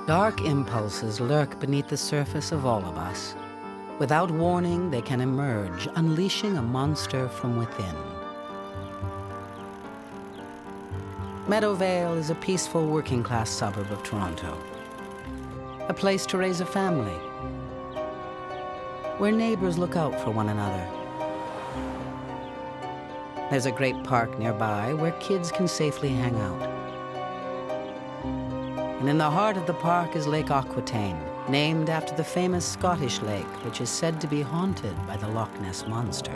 Dark impulses lurk beneath the surface of all of us. Without warning, they can emerge, unleashing a monster from within. Meadowvale is a peaceful working-class suburb of Toronto. A place to raise a family, where neighbors look out for one another. There's a great park nearby where kids can safely hang out. And in the heart of the park is Lake Aquitaine, named after the famous Scottish lake, which is said to be haunted by the Loch Ness monster.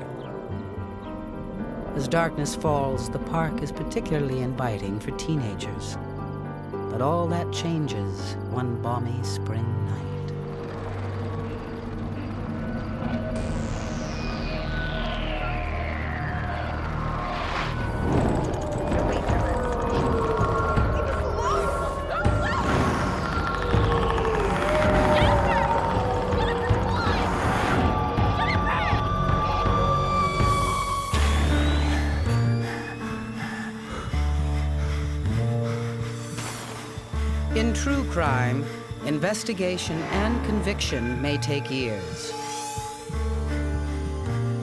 As darkness falls, the park is particularly inviting for teenagers. But all that changes one balmy spring night. In true crime, investigation and conviction may take years.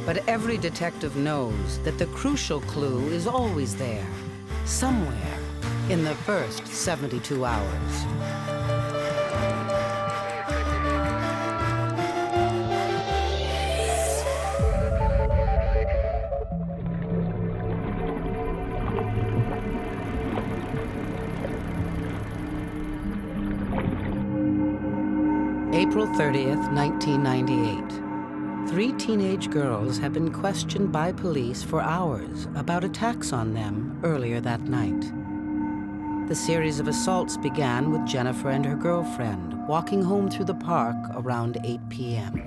But every detective knows that the crucial clue is always there, somewhere, in the first 72 hours. April 30th, 1998. 3 teenage girls have been questioned by police for hours about attacks on them earlier that night. The series of assaults began with Jennifer and her girlfriend walking home through the park around 8 p.m.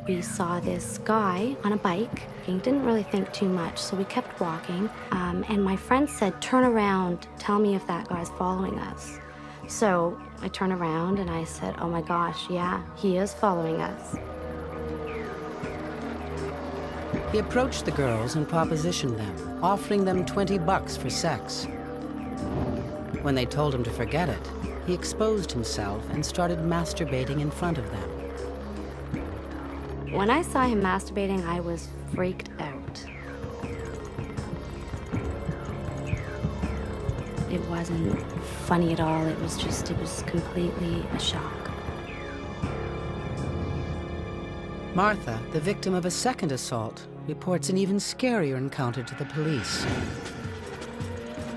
We saw this guy on a bike. He didn't really think too much, so we kept walking. And my friend said, "Turn around, tell me if that guy's following us." So I turned around and I said, "Oh my gosh, yeah, he is following us." He approached the girls and propositioned them, offering them $20 for sex. When they told him to forget it, he exposed himself and started masturbating in front of them. When I saw him masturbating, I was freaked out. It wasn't funny at all. It was completely a shock. Martha, the victim of a second assault, reports an even scarier encounter to the police.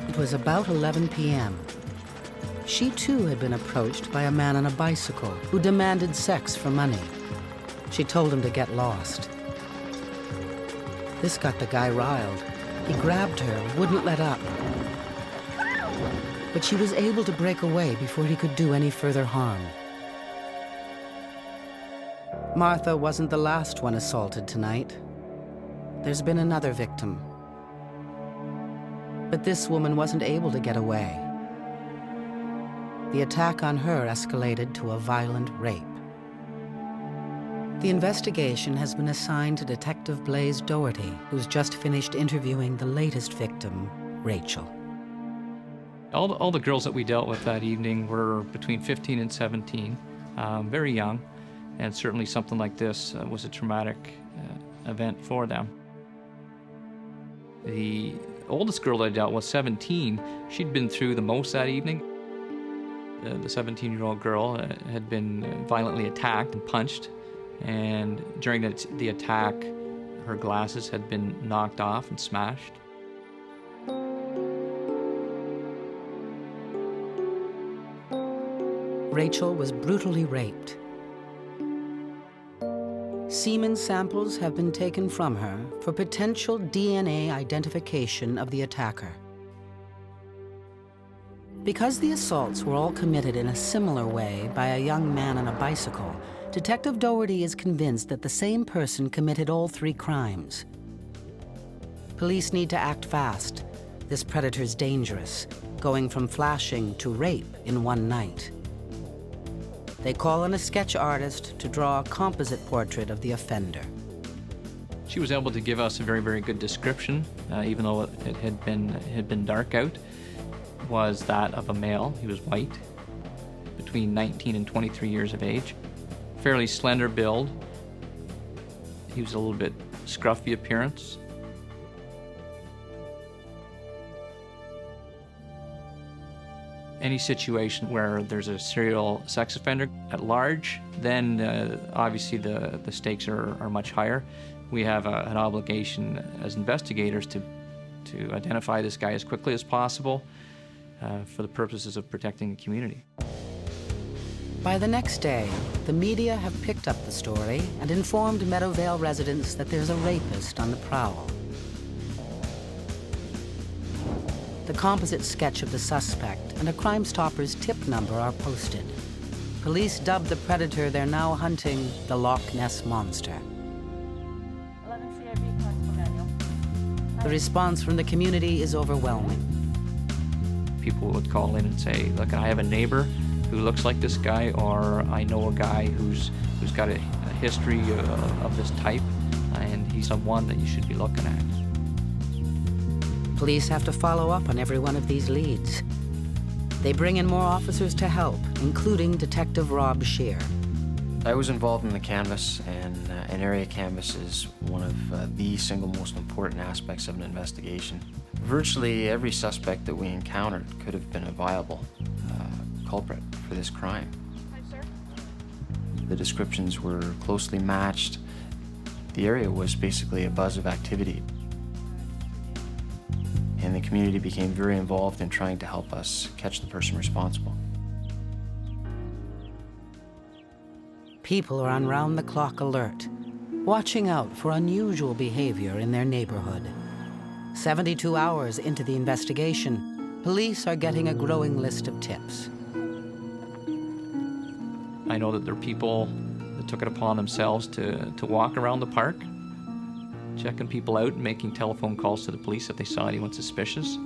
It was about 11 p.m. She too had been approached by a man on a bicycle who demanded sex for money. She told him to get lost. This got the guy riled. He grabbed her, wouldn't let up. But she was able to break away before he could do any further harm. Martha wasn't the last one assaulted tonight. There's been another victim. But this woman wasn't able to get away. The attack on her escalated to a violent rape. The investigation has been assigned to Detective Blaise Doherty, who's just finished interviewing the latest victim, Rachel. All the girls that we dealt with that evening were between 15 and 17, very young, and certainly something like this was a traumatic event for them. The oldest girl that I dealt with, 17, she'd been through the most that evening. The 17-year-old girl had been violently attacked and punched, and during the attack, her glasses had been knocked off and smashed. Rachel was brutally raped. Semen samples have been taken from her for potential DNA identification of the attacker. Because the assaults were all committed in a similar way by a young man on a bicycle, Detective Doherty is convinced that the same person committed all 3 crimes. Police need to act fast. This predator's dangerous, going from flashing to rape in one night. They call in a sketch artist to draw a composite portrait of the offender. She was able to give us a very, very good description, even though it had been dark out. Was that of a male. He was white, between 19 and 23 years of age. Fairly slender build. He was a little bit scruffy appearance. Any situation where there's a serial sex offender at large, then obviously the stakes are much higher. We have an obligation as investigators to identify this guy as quickly as possible for the purposes of protecting the community. By the next day, the media have picked up the story and informed Meadowvale residents that there's a rapist on the prowl. The composite sketch of the suspect and a Crime Stoppers tip number are posted. Police dub the predator they're now hunting the Loch Ness Monster. The response from the community is overwhelming. People would call in and say, look, I have a neighbor who looks like this guy, or I know a guy who's got a history of this type, and he's someone that you should be looking at. Police have to follow up on every one of these leads. They bring in more officers to help, including Detective Rob Shear. I was involved in the canvass, and an area canvass is one of the single most important aspects of an investigation. Virtually every suspect that we encountered could have been a viable culprit for this crime. Hi, sir. The descriptions were closely matched. The area was basically a buzz of activity. And the community became very involved in trying to help us catch the person responsible. People are on round-the-clock alert, watching out for unusual behavior in their neighborhood. 72 hours into the investigation, police are getting a growing list of tips. I know that there are people that took it upon themselves to walk around the park, checking people out and making telephone calls to the police if they saw anyone suspicious.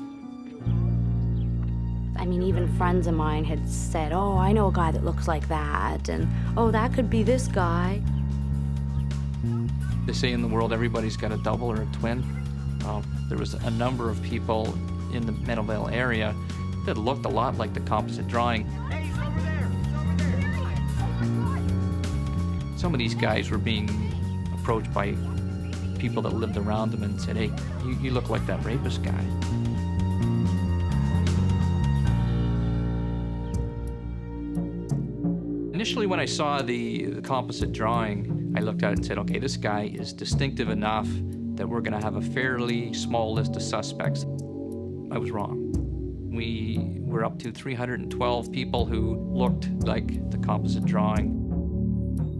I mean, even friends of mine had said, oh, I know a guy that looks like that, and oh, that could be this guy. They say in the world everybody's got a double or a twin. There was a number of people in the Meadowvale area that looked a lot like the composite drawing. Hey, he's over there! He's over there! Some of these guys were being approached by people that lived around them and said, hey, you look like that rapist guy. Initially, when I saw the composite drawing, I looked at it and said, okay, this guy is distinctive enough that we're going to have a fairly small list of suspects. I was wrong. We were up to 312 people who looked like the composite drawing.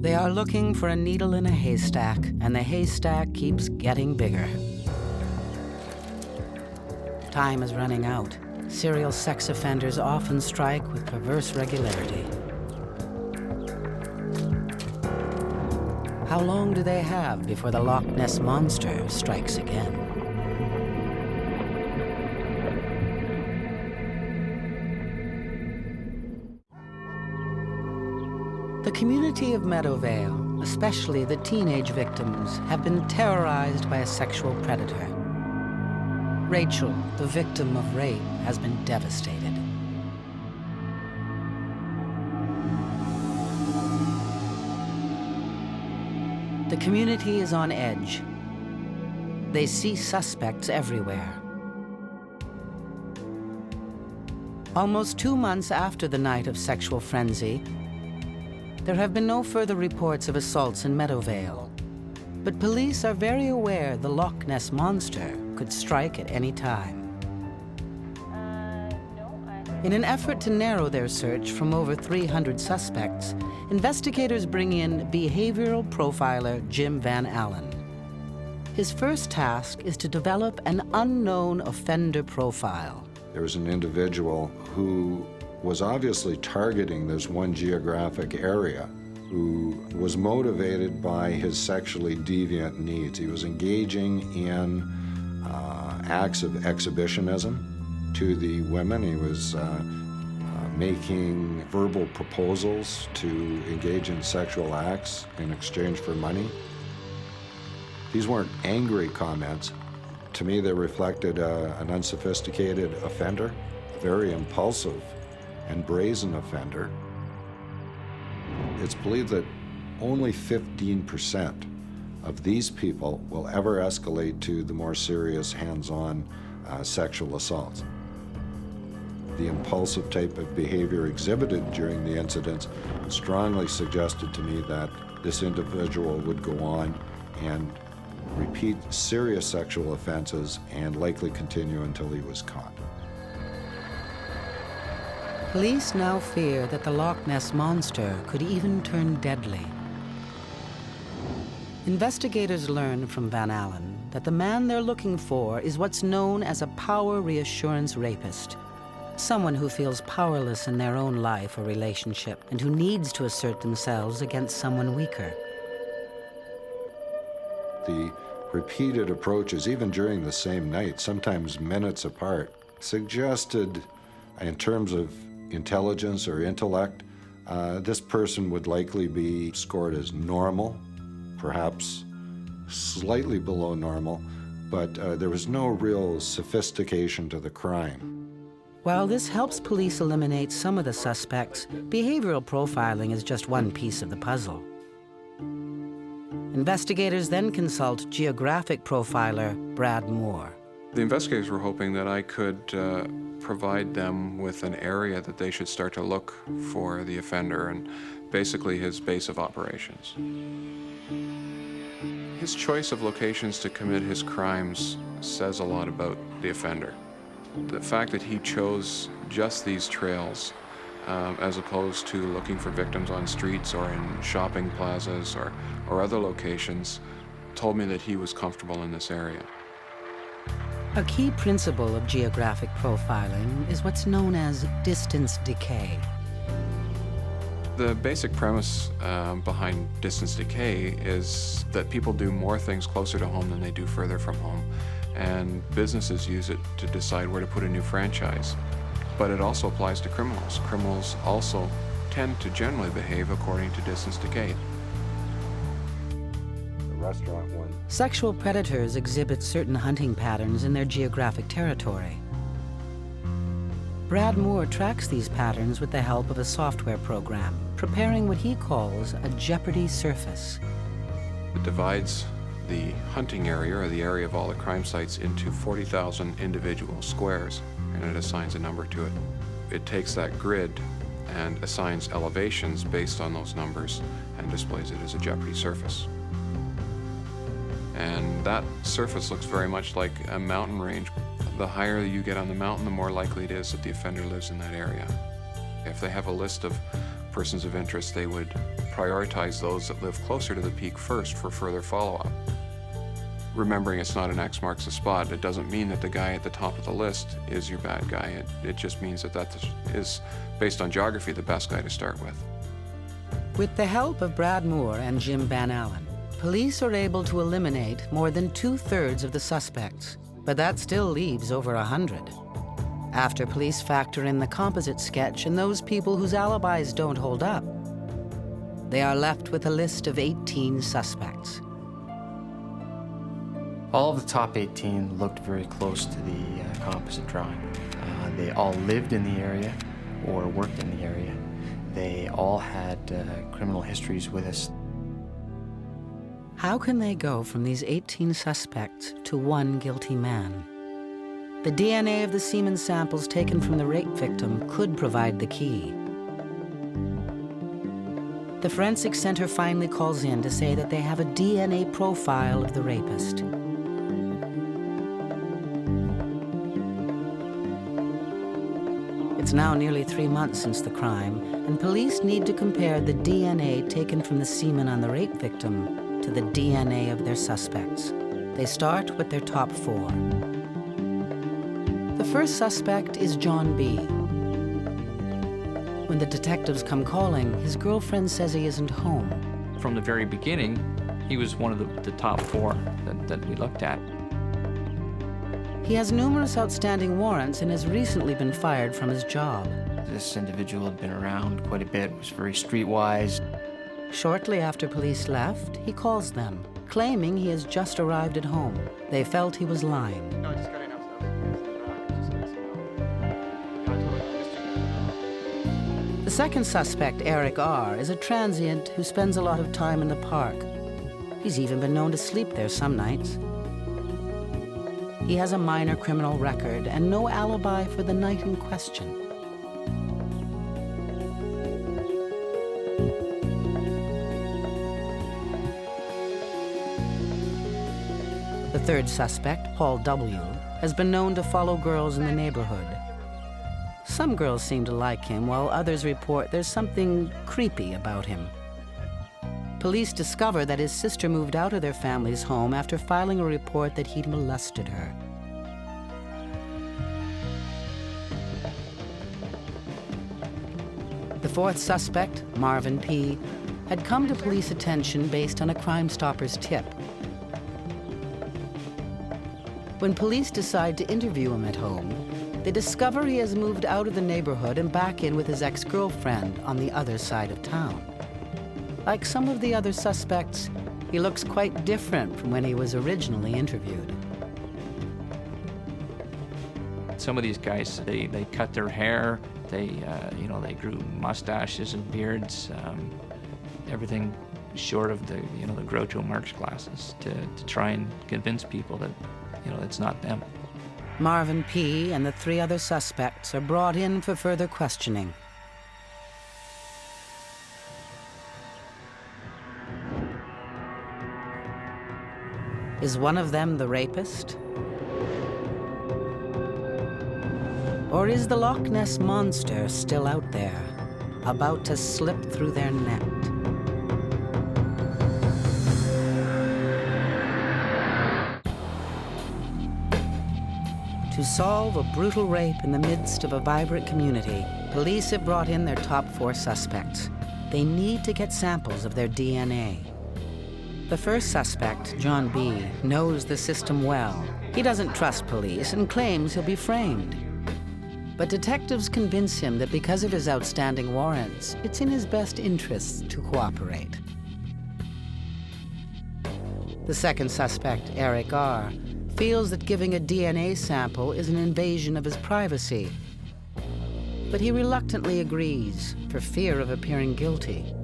They are looking for a needle in a haystack, and the haystack keeps getting bigger. Time is running out. Serial sex offenders often strike with perverse regularity. How long do they have before the Loch Ness Monster strikes again? The community of Meadowvale, especially the teenage victims, have been terrorized by a sexual predator. Rachel, the victim of rape, has been devastated. The community is on edge. They see suspects everywhere. Almost 2 months after the night of sexual frenzy, there have been no further reports of assaults in Meadowvale. But police are very aware the Loch Ness Monster could strike at any time. In an effort to narrow their search from over 300 suspects, investigators bring in behavioral profiler Jim Van Allen. His first task is to develop an unknown offender profile. There was an individual who was obviously targeting this one geographic area, who was motivated by his sexually deviant needs. He was engaging in acts of exhibitionism to the women. He was making verbal proposals to engage in sexual acts in exchange for money. These weren't angry comments. To me, they reflected an unsophisticated offender, a very impulsive and brazen offender. It's believed that only 15% of these people will ever escalate to the more serious hands-on sexual assaults. The impulsive type of behavior exhibited during the incidents strongly suggested to me that this individual would go on and repeat serious sexual offenses and likely continue until he was caught. Police now fear that the Loch Ness monster could even turn deadly. Investigators learn from Van Allen that the man they're looking for is what's known as a power reassurance rapist, someone who feels powerless in their own life or relationship and who needs to assert themselves against someone weaker. The repeated approaches, even during the same night, sometimes minutes apart, suggested, in terms of intelligence or intellect, this person would likely be scored as normal, perhaps slightly below normal, but there was no real sophistication to the crime. While this helps police eliminate some of the suspects, behavioral profiling is just one piece of the puzzle. Investigators then consult geographic profiler Brad Moore. The investigators were hoping that I could provide them with an area that they should start to look for the offender and basically his base of operations. His choice of locations to commit his crimes says a lot about the offender. The fact that he chose just these trails as opposed to looking for victims on streets or in shopping plazas or other locations told me that he was comfortable in this area. A key principle of geographic profiling is what's known as distance decay. The basic premise behind distance decay is that people do more things closer to home than they do further from home, and businesses use it to decide where to put a new franchise. But it also applies to criminals. Criminals also tend to generally behave according to distance decay. Restaurant one. Sexual predators exhibit certain hunting patterns in their geographic territory. Brad Moore tracks these patterns with the help of a software program, preparing what he calls a jeopardy surface. It divides the hunting area, or the area of all the crime sites, into 40,000 individual squares, and it assigns a number to it. It takes that grid and assigns elevations based on those numbers and displays it as a jeopardy surface. And that surface looks very much like a mountain range. The higher you get on the mountain, the more likely it is that the offender lives in that area. If they have a list of persons of interest, they would prioritize those that live closer to the peak first for further follow-up. Remembering it's not an X marks the spot, it doesn't mean that the guy at the top of the list is your bad guy. It just means that that is, based on geography, the best guy to start with. With the help of Brad Moore and Jim Van Allen, police are able to eliminate more than 2/3 of the suspects, but that still leaves over 100. After police factor in the composite sketch and those people whose alibis don't hold up, they are left with a list of 18 suspects. All of the top 18 looked very close to the composite drawing. They all lived in the area or worked in the area. They all had criminal histories with us. How can they go from these 18 suspects to one guilty man? The DNA of the semen samples taken from the rape victim could provide the key. The Forensic Center finally calls in to say that they have a DNA profile of the rapist. It's now nearly 3 months since the crime, and police need to compare the DNA taken from the semen on the rape victim to the DNA of their suspects. They start with their top 4. The first suspect is John B. When the detectives come calling, his girlfriend says he isn't home. From the very beginning, he was one of the top 4 that we looked at. He has numerous outstanding warrants and has recently been fired from his job. This individual had been around quite a bit, was very streetwise. Shortly after police left, he calls them, claiming he has just arrived at home. They felt he was lying. No, I just got in upstairs. Just so you know. I totally missed you. The second suspect, Eric R., is a transient who spends a lot of time in the park. He's even been known to sleep there some nights. He has a minor criminal record and no alibi for the night in question. The third suspect, Paul W., has been known to follow girls in the neighborhood. Some girls seem to like him, while others report there's something creepy about him. Police discover that his sister moved out of their family's home after filing a report that he'd molested her. The fourth suspect, Marvin P., had come to police attention based on a Crime Stoppers tip. When police decide to interview him at home, they discover he has moved out of the neighborhood and back in with his ex-girlfriend on the other side of town. Like some of the other suspects, he looks quite different from when he was originally interviewed. Some of these guys, they cut their hair, they grew mustaches and beards, everything short of the Groucho Marx glasses to try and convince people that, it's not them. Marvin P. and the three other suspects are brought in for further questioning. Is one of them the rapist? Or is the Loch Ness monster still out there, about to slip through their net? To solve a brutal rape in the midst of a vibrant community, police have brought in their top 4 suspects. They need to get samples of their DNA. The first suspect, John B., knows the system well. He doesn't trust police and claims he'll be framed. But detectives convince him that because of his outstanding warrants, it's in his best interests to cooperate. The second suspect, Eric R., feels that giving a DNA sample is an invasion of his privacy. But he reluctantly agrees for fear of appearing guilty.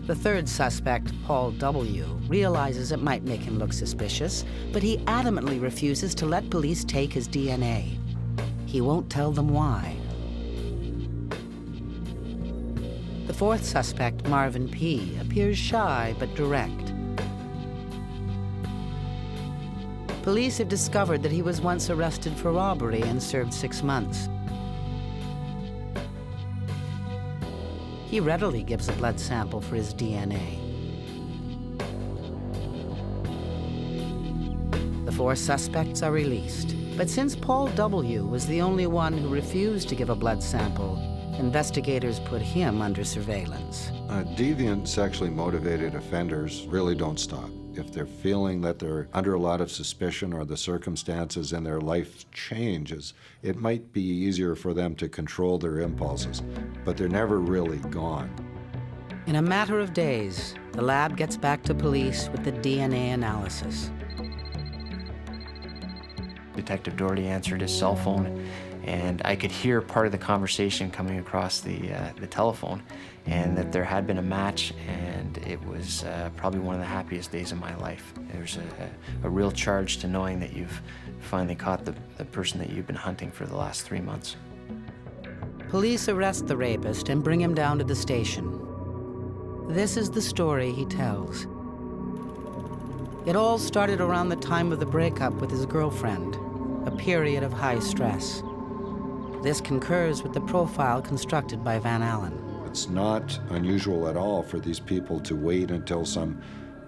The third suspect, Paul W., realizes it might make him look suspicious, but he adamantly refuses to let police take his DNA. He won't tell them why. The fourth suspect, Marvin P., appears shy but direct. Police have discovered that he was once arrested for robbery and served 6 months. He readily gives a blood sample for his DNA. The 4 suspects are released, but since Paul W. was the only one who refused to give a blood sample, investigators put him under surveillance. Deviant, sexually motivated offenders really don't stop. If they're feeling that they're under a lot of suspicion or the circumstances in their life changes, it might be easier for them to control their impulses, but they're never really gone. In a matter of days, the lab gets back to police with the DNA analysis. Detective Doherty answered his cell phone, and I could hear part of the conversation coming across the telephone, and that there had been a match, and it was probably one of the happiest days of my life. There's a real charge to knowing that you've finally caught the person that you've been hunting for the last 3 months. Police arrest the rapist and bring him down to the station. This is the story he tells. It all started around the time of the breakup with his girlfriend, a period of high stress. This concurs with the profile constructed by Van Allen. It's not unusual at all for these people to wait until some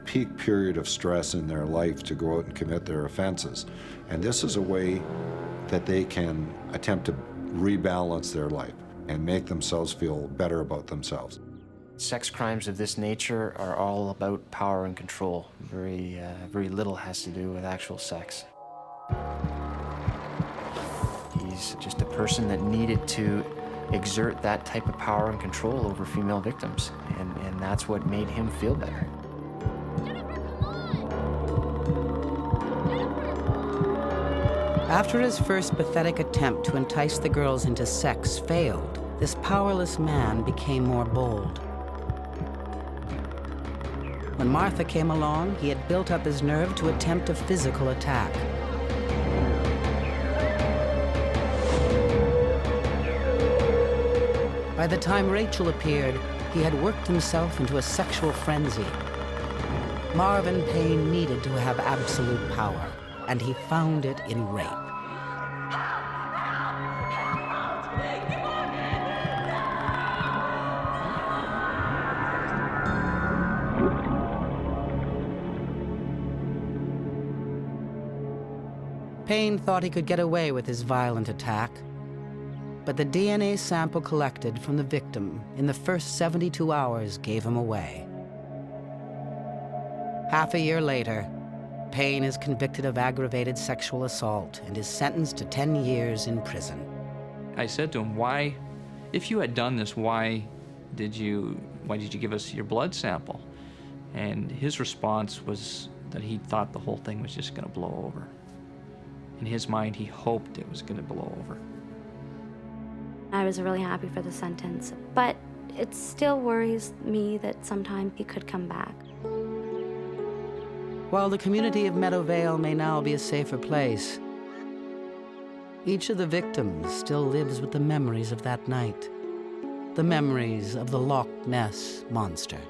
peak period of stress in their life to go out and commit their offenses. And this is a way that they can attempt to rebalance their life and make themselves feel better about themselves. Sex crimes of this nature are all about power and control. Very little has to do with actual sex. He's just a person that needed to exert that type of power and control over female victims, and that's what made him feel better. After his first pathetic attempt to entice the girls into sex failed, this powerless man became more bold. When Martha came along, he had built up his nerve to attempt a physical attack. By the time Rachel appeared, he had worked himself into a sexual frenzy. Marvin Payne needed to have absolute power, and he found it in rape. Payne thought he could get away with his violent attack, but the DNA sample collected from the victim in the first 72 hours gave him away. Half a year later, Payne is convicted of aggravated sexual assault and is sentenced to 10 years in prison. I said to him, why, if you had done this, why did you give us your blood sample? And his response was that he thought the whole thing was just going to blow over. In his mind, he hoped it was going to blow over. I was really happy for the sentence, but it still worries me that sometime he could come back. While the community of Meadowvale may now be a safer place, each of the victims still lives with the memories of that night, the memories of the Loch Ness monster.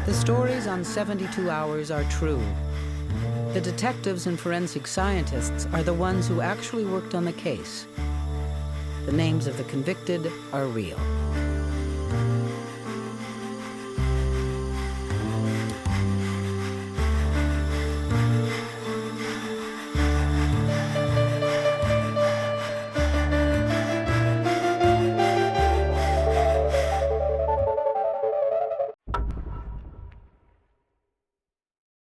The stories on 72 Hours are true. The detectives and forensic scientists are the ones who actually worked on the case. The names of the convicted are real.